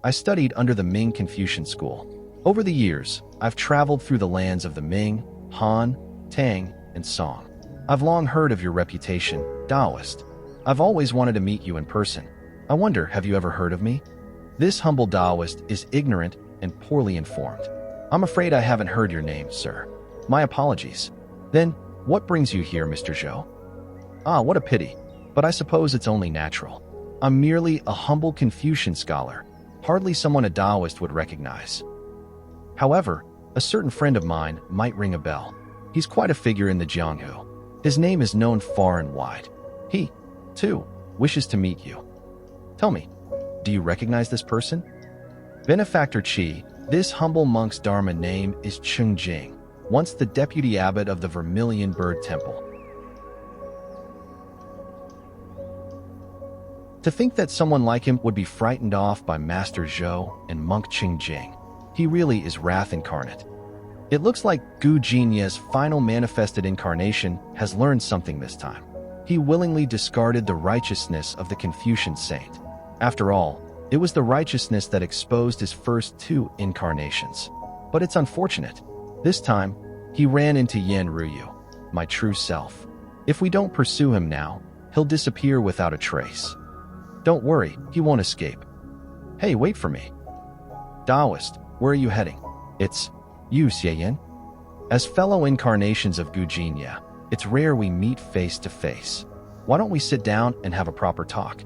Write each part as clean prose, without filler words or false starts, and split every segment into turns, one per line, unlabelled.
I studied under the Ming Confucian school. Over the years, I've traveled through the lands of the Ming, Han, Tang, and Song. I've long heard of your reputation, Taoist. I've always wanted to meet you in person. I wonder, have you ever heard of me? This humble Taoist is ignorant and poorly informed. I'm afraid I haven't heard your name, sir. My apologies. Then, what brings you here, Mr. Zhou? Ah, what a pity. But I suppose it's only natural. I'm merely a humble Confucian scholar, hardly someone a Taoist would recognize. However, a certain friend of mine might ring a bell. He's quite a figure in the Jianghu. His name is known far and wide. He, too, wishes to meet you. Tell me, do you recognize this person? Benefactor Qi, this humble monk's Dharma name is Cheng Jing, once the deputy abbot of the Vermilion Bird Temple. To think that someone like him would be frightened off by Master Zhou and Monk Cheng Jing. He really is wrath incarnate. It looks like Gu Jinye's final manifested incarnation has learned something this time. He willingly discarded the righteousness of the Confucian saint. After all, it was the righteousness that exposed his first two incarnations. But it's unfortunate. This time, he ran into Yan Ruyu, my true self. If we don't pursue him now, he'll disappear without a trace. Don't worry, he won't escape. Hey, wait for me. Taoist, where are you heading? It's you, Xieyan. As fellow incarnations of Gu Jinye, it's rare we meet face to face. Why don't we sit down and have a proper talk?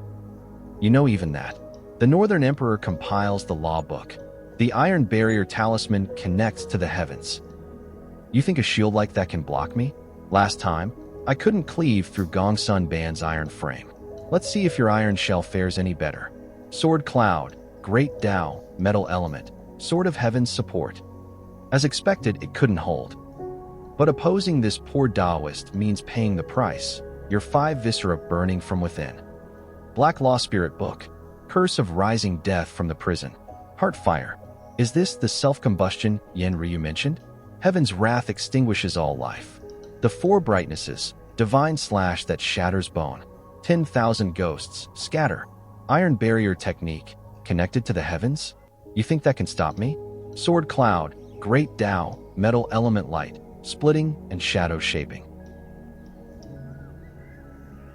You know, even that. The Northern Emperor compiles the law book. The Iron Barrier talisman connects to the heavens. You think a shield like that can block me? Last time, I couldn't cleave through Gongsun Ban's iron frame. Let's see if your iron shell fares any better. Sword Cloud, Great Tao, Metal Element, Sword of Heaven's support. As expected, it couldn't hold. But opposing this poor Taoist means paying the price, your 5 viscera burning from within. Black Law Spirit Book, Curse of Rising Death from the Prison. Heartfire. Is this the self-combustion Yan Ryu mentioned? Heaven's wrath extinguishes all life. The 4 brightnesses, Divine Slash that shatters bone. 10,000 ghosts, scatter. Iron Barrier Technique, connected to the heavens? You think that can stop me? Sword Cloud, Great Tao, Metal Element Light, Splitting and Shadow Shaping.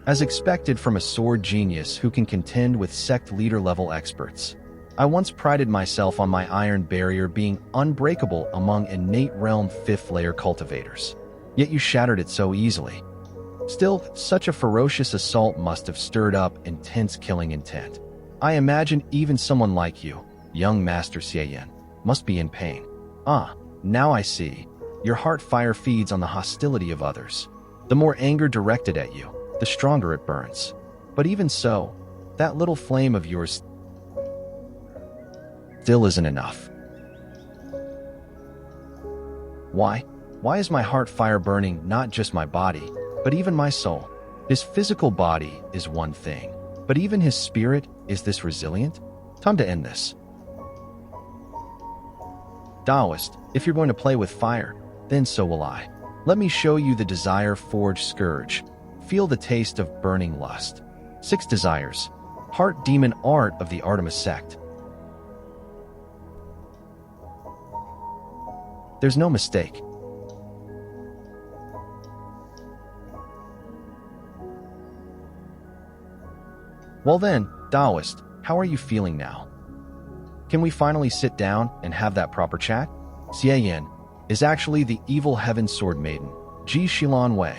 As expected from a sword genius who can contend with sect leader level experts. I once prided myself on my iron barrier being unbreakable among innate realm 5th layer cultivators. Yet you shattered it so easily. Still, such a ferocious assault must have stirred up intense killing intent. I imagine even someone like you, young Master Xieyan, must be in pain. Ah, now I see. Your heart fire feeds on the hostility of others. The more anger directed at you, the stronger it burns. But even so, that little flame of yours still isn't enough. Why? Why is my heart fire burning not just my body, but even my soul? His physical body is one thing, but even his spirit, is this resilient? Time to end this. Taoist, if you're going to play with fire, then so will I. Let me show you the Desire Forged Scourge. Feel the taste of burning lust. 6 desires. Heart Demon Art of the Artemis Sect. There's no mistake. Well then, Taoist, how are you feeling now? Can we finally sit down and have that proper chat? Xieyan is actually the evil heaven sword maiden, Ji Shilan Wei.